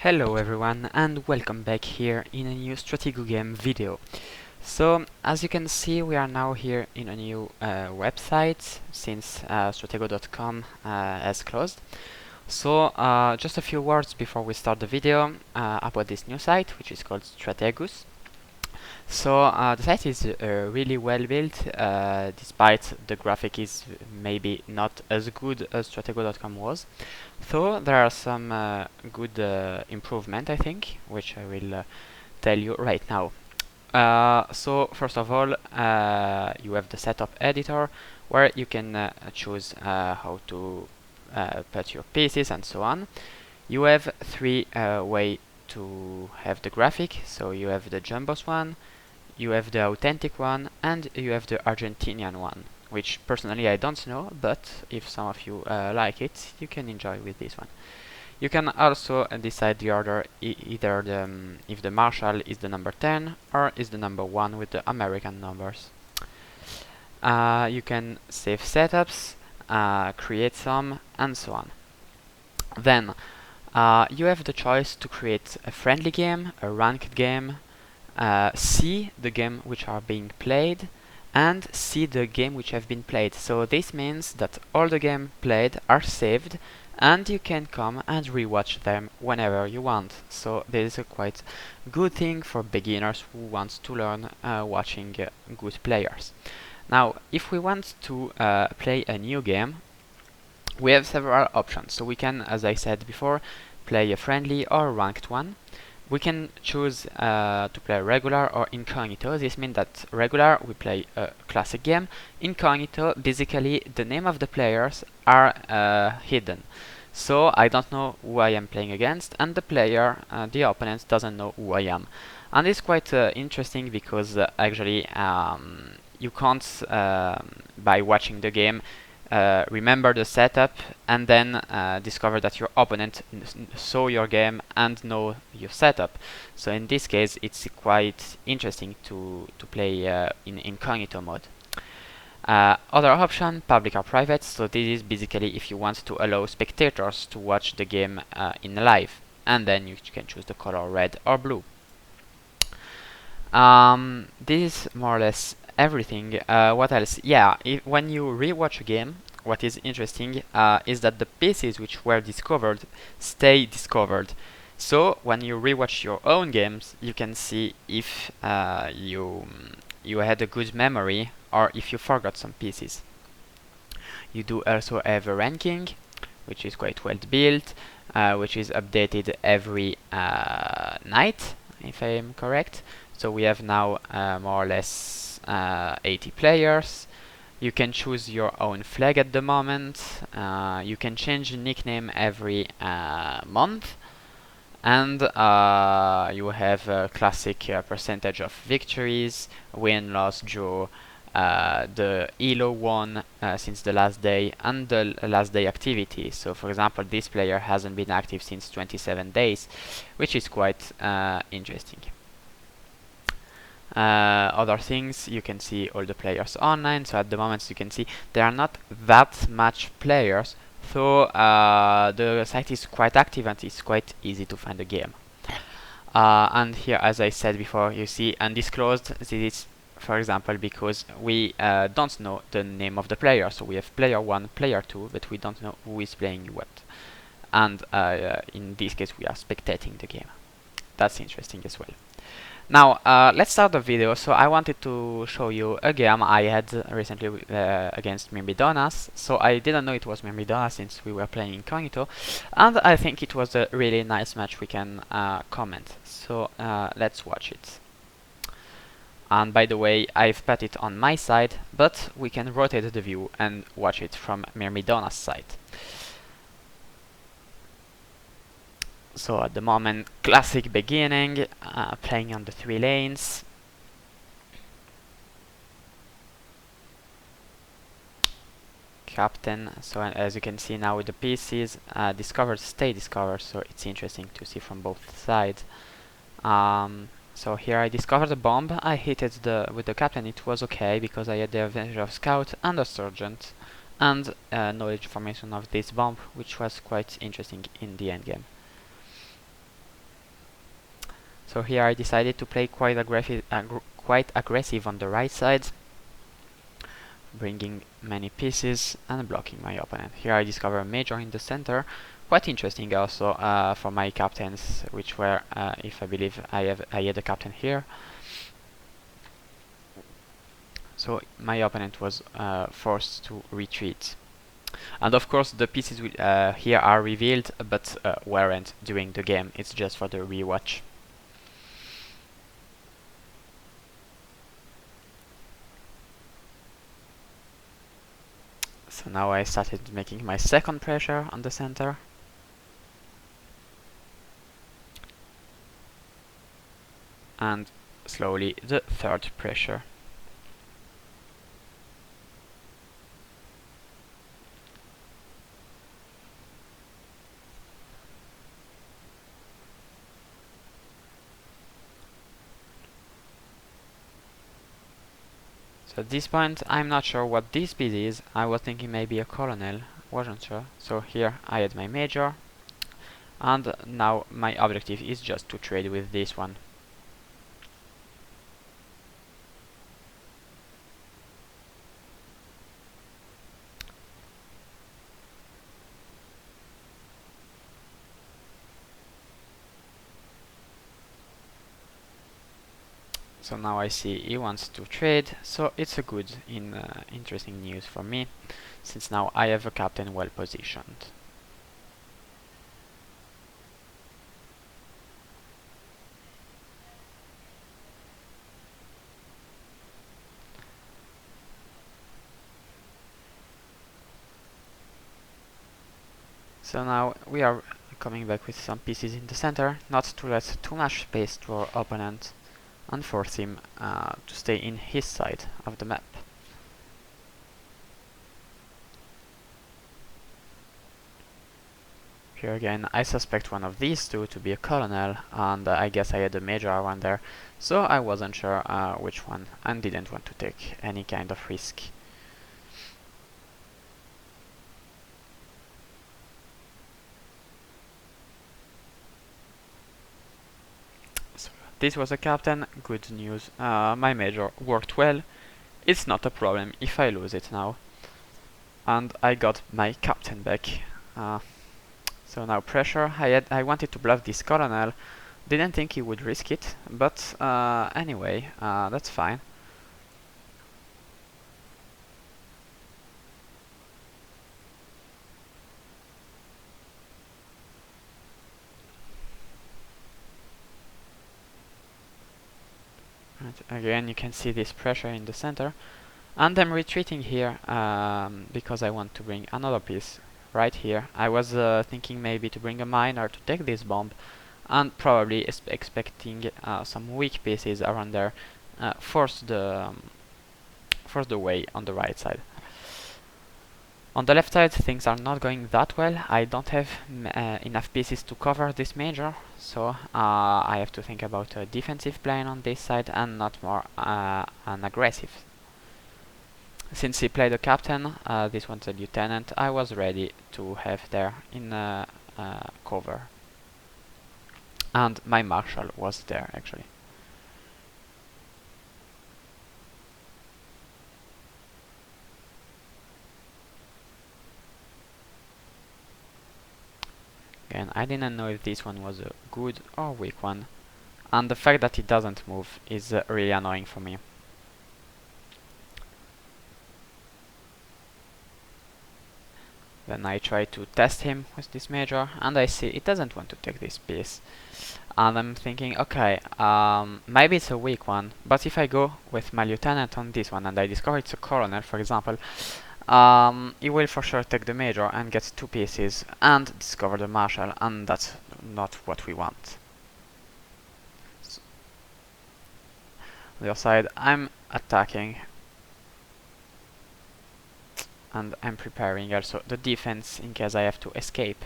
Hello everyone and welcome back here in a new Stratego game video. So as you can see, we are now here in a new website since Stratego.com has closed. So just a few words before we start the video about this new site, which is called Strategus. So the site is really well built, despite the graphic is maybe not as good as Stratego.com was. So there are some good improvement, I think, which I will tell you right now. So first of all, you have the setup editor, where you can choose how to put your pieces and so on. You have three ways to have the graphic. So you have the Jumbos one, you have the authentic one, and you have the Argentinian one, which personally I don't know, but if some of you like it, you can enjoy with this one. You can also decide the order, either if the Marshall is the number 10 or is the number 1 with the American numbers. You can save setups, create some, and so on. Then you have the choice to create a friendly game, a ranked game, see the game which are being played, and see the game which have been played. So this means that all the game played are saved, and you can come and rewatch them whenever you want. So this is a quite good thing for beginners who want to learn watching good players. Now, if we want to play a new game, we have several options. So we can, as I said before, play a friendly or ranked one. We can choose to play regular or incognito. This means that regular, we play a classic game. Incognito, basically the name of the players are hidden. So I don't know who I am playing against, and the player, the opponent, doesn't know who I am. And it's quite interesting because actually you can't, by watching the game, remember the setup and then discover that your opponent saw your game and know your setup. So in this case, it's quite interesting to play in incognito mode. Other option, public or private. So this is basically if you want to allow spectators to watch the game in live, and then you can choose the color red or blue. This is more or less everything. What else? Yeah, when you rewatch a game, what is interesting is that the pieces which were discovered stay discovered. So when you rewatch your own games, you can see if you had a good memory or if you forgot some pieces. You do also have a ranking, which is quite well built, which is updated every night, if I am correct. So we have now more or less 80 players. You can choose your own flag at the moment. You can change the nickname every month. And you have a classic percentage of victories, win, loss, draw, the ELO won since the last day, and the last day activity. So for example, this player hasn't been active since 27 days, which is quite interesting. Other things, you can see all the players online. So at the moment you can see there are not that much players, so the site is quite active and it's quite easy to find a game. And here, as I said before, you see undisclosed. This is, for example, because we don't know the name of the player. So we have player 1, player 2, but we don't know who is playing what. And in this case we are spectating the game. That's interesting as well. Now let's start the video. So I wanted to show you a game I had recently against mirmidonas. So I didn't know it was mirmidonas since we were playing incognito, and I think it was a really nice match we can comment. So let's watch it. And by the way, I've put it on my side, but we can rotate the view and watch it from mirmidonas side. So at the moment, classic beginning, playing on the 3 lanes. Captain. So as you can see now with the pieces, discovered, stay discovered. So it's interesting to see from both sides. So here I discovered a bomb. I hit it with the captain. It was okay because I had the advantage of scout and a sergeant, and knowledge formation of this bomb, which was quite interesting in the end game. So here I decided to play quite aggressive on the right side, bringing many pieces and blocking my opponent. Here I discover a major in the center, quite interesting also for my captains, which were, if I believe I had a captain here. So my opponent was forced to retreat. And of course the pieces here are revealed, but weren't during the game, it's just for the rewatch. So now I started making my second pressure on the center. And slowly the third pressure. So at this point I'm not sure what this piece is. I was thinking maybe a colonel, wasn't sure. So here I had my major, and now my objective is just to trade with this one. So now I see he wants to trade, so it's a good interesting news for me, since now I have a captain well positioned. So now we are coming back with some pieces in the center, not to let too much space to our opponent and force him to stay in his side of the map. Here again I suspect one of these two to be a colonel, and I guess I had a major one there, so I wasn't sure which one and didn't want to take any kind of risk. So this was a captain, good news. My major worked well. It's not a problem if I lose it now. And I got my captain back. So now pressure. I wanted to bluff this colonel. Didn't think he would risk it, but anyway, that's fine. Right, again, you can see this pressure in the center, and I'm retreating here because I want to bring another piece right here. I was thinking maybe to bring a mine or to take this bomb, and probably expecting some weak pieces around there, force the way on the right side. On the left side things are not going that well. I don't have enough pieces to cover this major, so I have to think about a defensive plan on this side and not more an aggressive. Since he played a captain, this one's a lieutenant, I was ready to have there in cover. And my marshal was there actually. Again, I didn't know if this one was a good or weak one, and the fact that it doesn't move is really annoying for me. Then I try to test him with this major, and I see it doesn't want to take this piece. And I'm thinking, okay, maybe it's a weak one, but if I go with my lieutenant on this one and I discover it's a colonel, for example, he will for sure take the major and get two pieces and discover the marshal, and that's not what we want. So on the other side, I'm attacking, and I'm preparing also the defense in case I have to escape.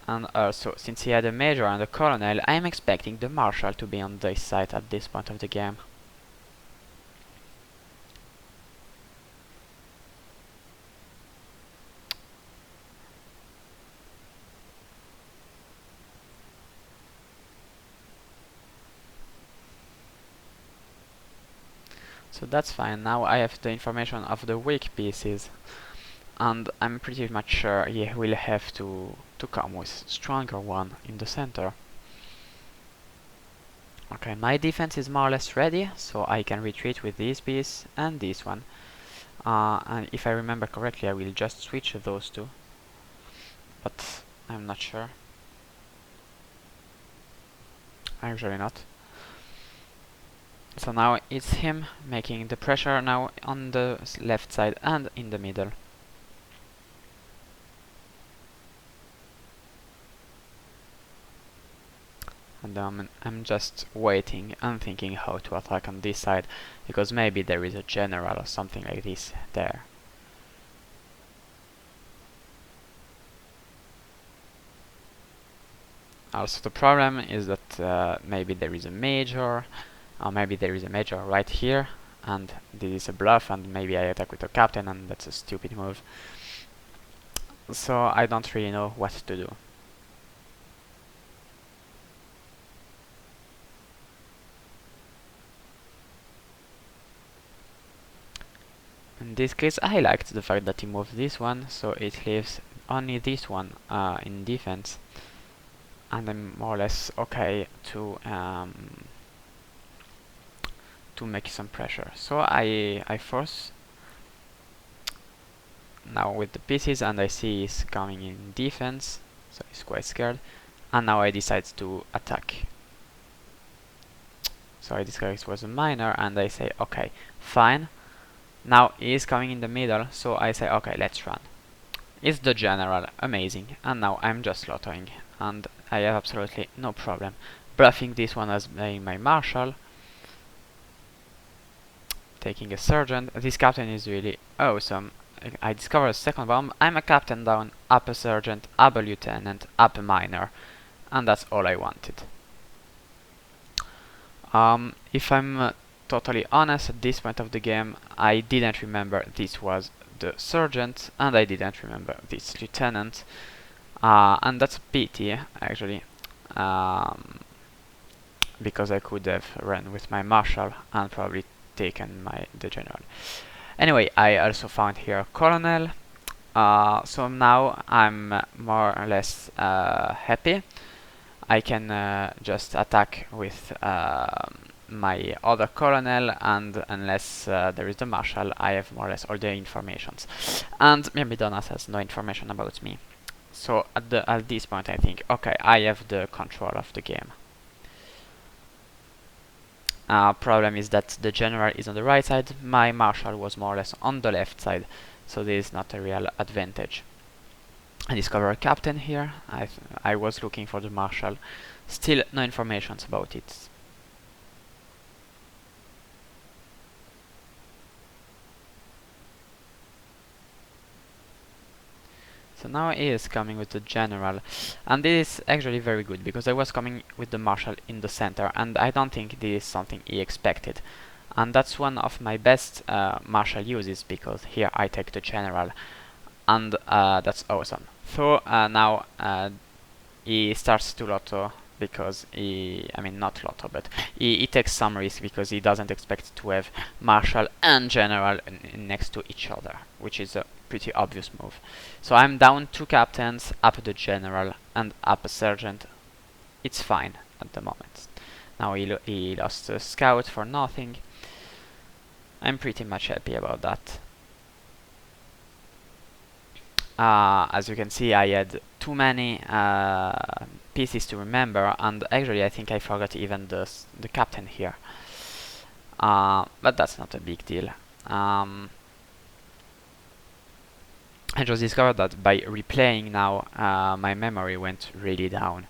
And also, since he had a major and a colonel, I'm expecting the marshal to be on this side at this point of the game. So that's fine. Now I have the information of the weak pieces, and I'm pretty much sure he will have to come with stronger one in the center. Okay, my defense is more or less ready, so I can retreat with this piece and this one. And if I remember correctly, I will just switch those two, but I'm not sure. Actually not. So now it's him making the pressure now on the left side and in the middle. And I'm just waiting and thinking how to attack on this side, because maybe there is a general or something like this there. Also the problem is that maybe there is a major, or maybe there is a major right here, and this is a bluff, and maybe I attack with a captain, and that's a stupid move. So I don't really know what to do. In this case, I liked the fact that he moved this one, so it leaves only this one in defense, and I'm more or less okay to make some pressure. So I force now with the pieces, and I see he's coming in defense, so he's quite scared, and now I decide to attack. So I discover it was a minor, and I say okay, fine. Now he is coming in the middle, so I say okay, let's run. It's the general, amazing, and now I'm just slaughtering, and I have absolutely no problem bluffing this one as being my marshal, taking a sergeant. This captain is really awesome. I discover a second bomb. I'm a captain down, up a sergeant, up a lieutenant, up a minor, and that's all I wanted. If I'm totally honest, at this point of the game, I didn't remember this was the sergeant, and I didn't remember this lieutenant, and that's a pity, actually, because I could have run with my marshal and probably taken the general. Anyway, I also found here a colonel, so now I'm more or less happy. I can just attack with my other colonel, and unless there is the marshal, I have more or less all the informations. And mirmidonas has no information about me. So at this point I think, okay, I have the control of the game. Problem is that the general is on the right side, my marshal was more or less on the left side, so this is not a real advantage. I discover a captain here. I was looking for the marshal. Still no informations about it. So now he is coming with the general, and this is actually very good, because I was coming with the marshal in the center, and I don't think this is something he expected. And that's one of my best marshal uses, because here I take the general, and that's awesome. So now he starts to lotto, because I mean not lotto, but he takes some risk, because he doesn't expect to have marshal and general next to each other, which is a pretty obvious move. So I'm down 2 captains, up the general, and up a sergeant. It's fine at the moment. Now he lost a scout for nothing. I'm pretty much happy about that. As you can see, I had too many pieces to remember, and actually I think I forgot even the captain here. But that's not a big deal. I just discovered that by replaying now, my memory went really down.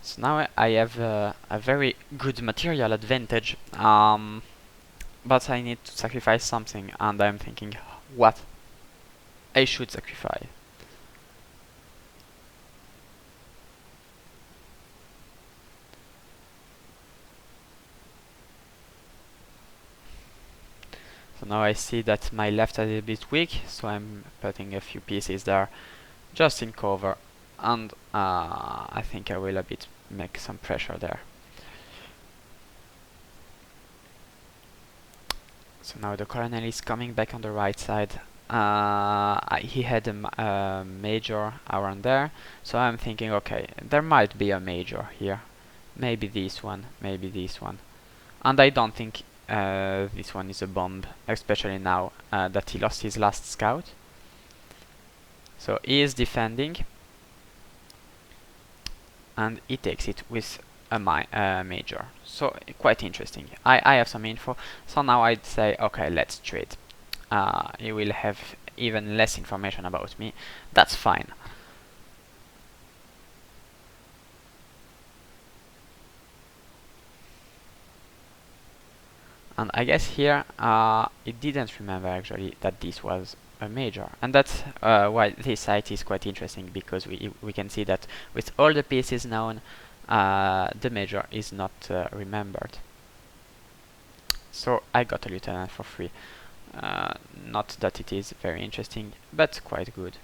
So now I have a very good material advantage, but I need to sacrifice something, and I'm thinking what I should sacrifice. now I see that my left is a bit weak, so I'm putting a few pieces there just in cover, and I think I will a bit make some pressure there. So now the colonel is coming back on the right side. He had a major around there, so I'm thinking, okay, there might be a major here. Maybe this one, maybe this one. And I don't think this one is a bomb, especially now that he lost his last scout. So he is defending, and he takes it with a major. So quite interesting. I have some info, so now I'd say, okay, let's trade. He will have even less information about me. That's fine. And I guess here it didn't remember actually that this was a major, and that's why this site is quite interesting, because we can see that with all the pieces known, the major is not remembered. So I got a lieutenant for free. Not that it is very interesting, but quite good.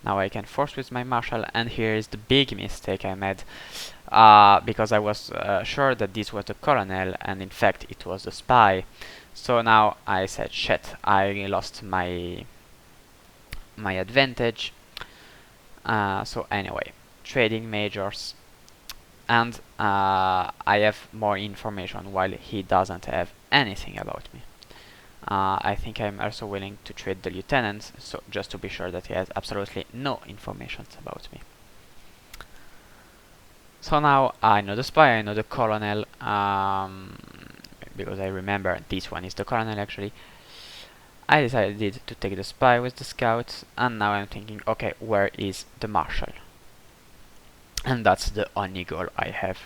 Now I can force with my marshal, and here is the big mistake I made, because I was sure that this was the colonel, and in fact it was the spy. So now I said, shit, I lost my advantage. So anyway, trading majors, and I have more information while he doesn't have anything about me. I think I'm also willing to trade the lieutenant, so just to be sure that he has absolutely no information about me. So now I know the spy, I know the colonel, because I remember this one is the colonel actually. I decided to take the spy with the scouts, and now I'm thinking, okay, where is the marshal? And that's the only goal I have.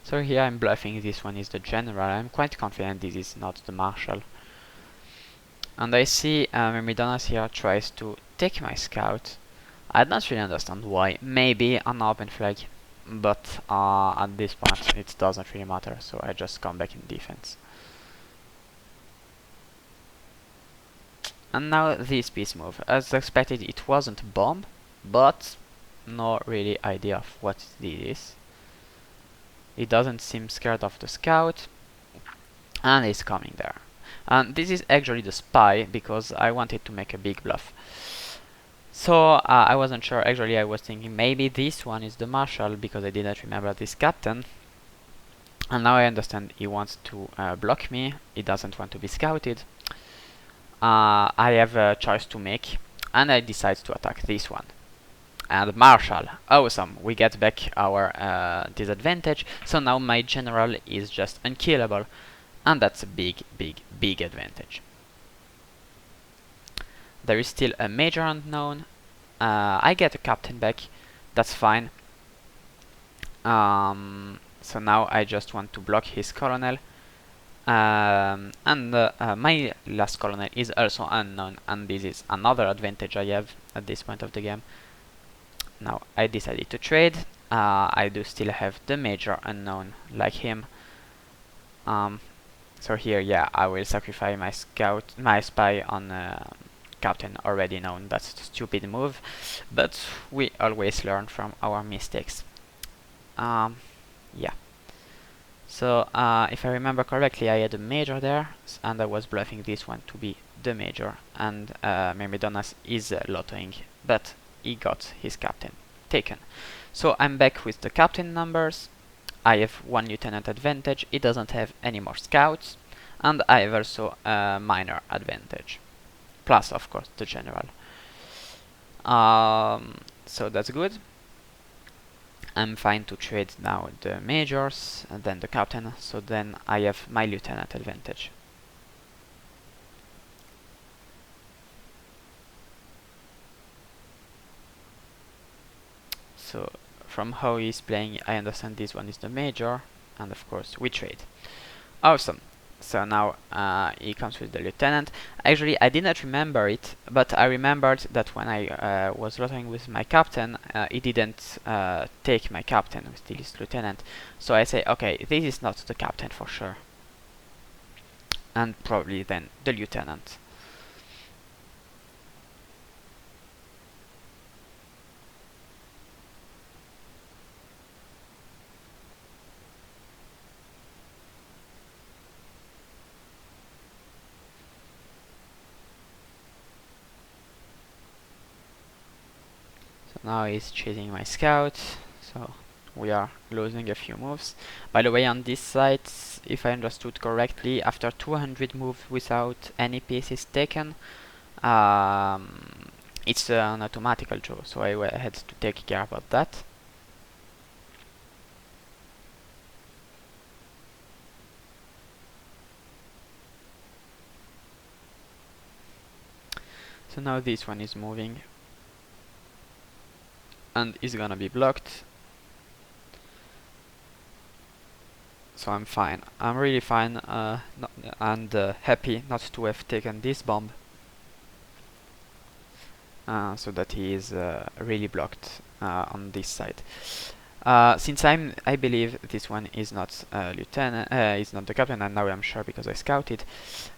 So here I'm bluffing this one is the general. I'm quite confident this is not the marshal. And I see mirmidonas here tries to take my scout. I don't really understand why. Maybe an open flag, but at this point it doesn't really matter, so I just come back in defense. And now this piece move. As expected, it wasn't a bomb, but no really idea of what it is. It doesn't seem scared of the scout, and he's coming there. And this is actually the spy, because I wanted to make a big bluff. So I wasn't sure. Actually, I was thinking maybe this one is the marshal, because I didn't remember this captain. And now I understand he wants to block me. He doesn't want to be scouted. I have a choice to make, and I decide to attack this one. And marshal, awesome, we get back our disadvantage, so now my general is just unkillable, and that's a big, big, big advantage. There is still a major unknown. I get a captain back, that's fine. So now I just want to block his colonel, and my last colonel is also unknown, and this is another advantage I have at this point of the game. Now I decided to trade. I do still have the major unknown like him. So here, yeah, I will sacrifice my spy on captain already known. That's a stupid move, but we always learn from our mistakes. Yeah. So if I remember correctly, I had a major there, and I was bluffing this one to be the major, and mirmidonas is lottoing, but he got his captain taken. So I'm back with the captain numbers. I have one lieutenant advantage, he doesn't have any more scouts, and I have also a minor advantage, plus of course the general. So that's good. I'm fine to trade now the majors and then the captain, so then I have my lieutenant advantage. So from how he's playing, I understand this one is the major, and of course we trade. Awesome. So now he comes with the lieutenant. Actually, I did not remember it, but I remembered that when I was lotting with my captain, he didn't take my captain with this lieutenant. So I say, okay, this is not the captain for sure, and probably then the lieutenant. So now he's chasing my scout, so we are losing a few moves. By the way, on this side, if I understood correctly, after 200 moves without any pieces taken, it's an automatical draw, so I had to take care about that. So now this one is moving and is gonna be blocked. So I'm fine. I'm really fine and happy not to have taken this bomb. So that he is really blocked on this side. Since I believe this one is not lieutenant, is not the captain, and now I'm sure because I scouted,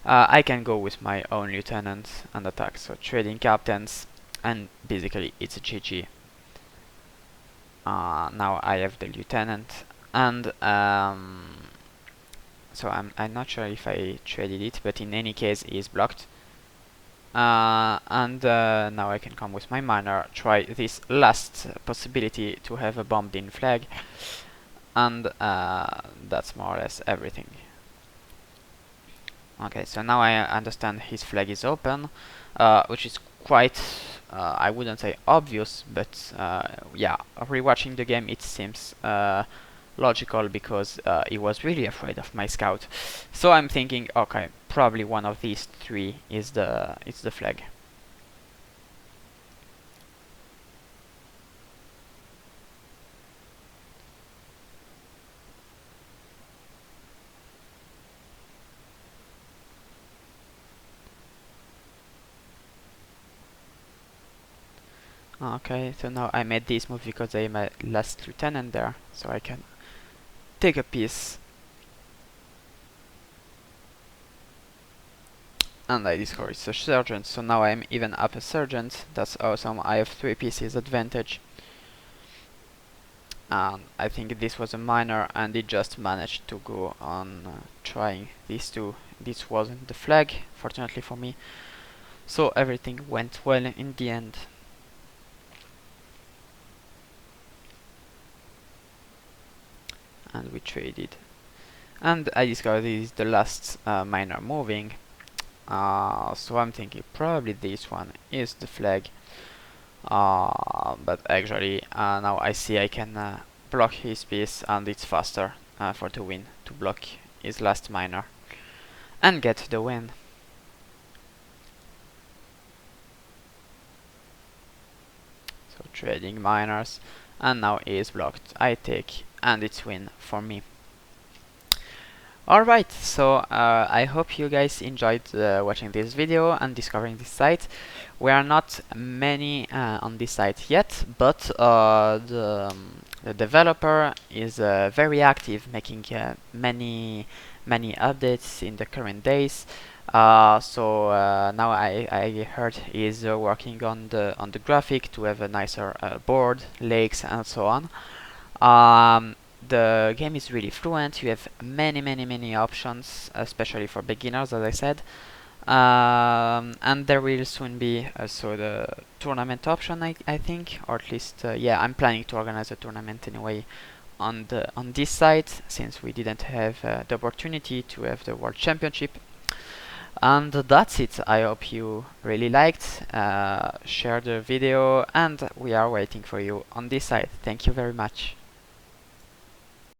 I can go with my own lieutenant and attack. So trading captains, and basically it's a GG. Now I have the lieutenant, and so I'm not sure if I traded it, but in any case he is blocked. And now I can come with my miner, try this last possibility to have a bombed in flag, and that's more or less everything. Okay, so now I understand his flag is open, which is quite, I wouldn't say obvious, but yeah, rewatching the game it seems logical because he was really afraid of my scout. So I'm thinking, okay, probably one of these three is the flag. Okay, so now I made this move because I am my last lieutenant there, so I can take a piece. And I discourage the sergeant, so now I'm even up a sergeant. That's awesome. I have 3 pieces advantage. And I think this was a miner, and it just managed to go on trying these two. This wasn't the flag, fortunately for me. So everything went well in the end. And we traded. And I discovered this is the last miner moving. So I'm thinking probably this one is the flag. But actually now I see I can block his piece, and it's faster for the win to block his last miner and get the win. So trading miners, and now he is blocked. I take, and it's win for me. Alright, so I hope you guys enjoyed watching this video and discovering this site. We are not many on this site yet, but the developer is very active, making many updates in the current days. So now I heard he is working on the graphic to have a nicer board, lakes, and so on. The game is really fluent. You have many options, especially for beginners, as I said. And there will soon be also the tournament option, I think, or at least yeah, I'm planning to organize a tournament anyway on this site, since we didn't have the opportunity to have the World Championship. And that's it. I hope you really liked, share the video, and we are waiting for you on this site. Thank you very much.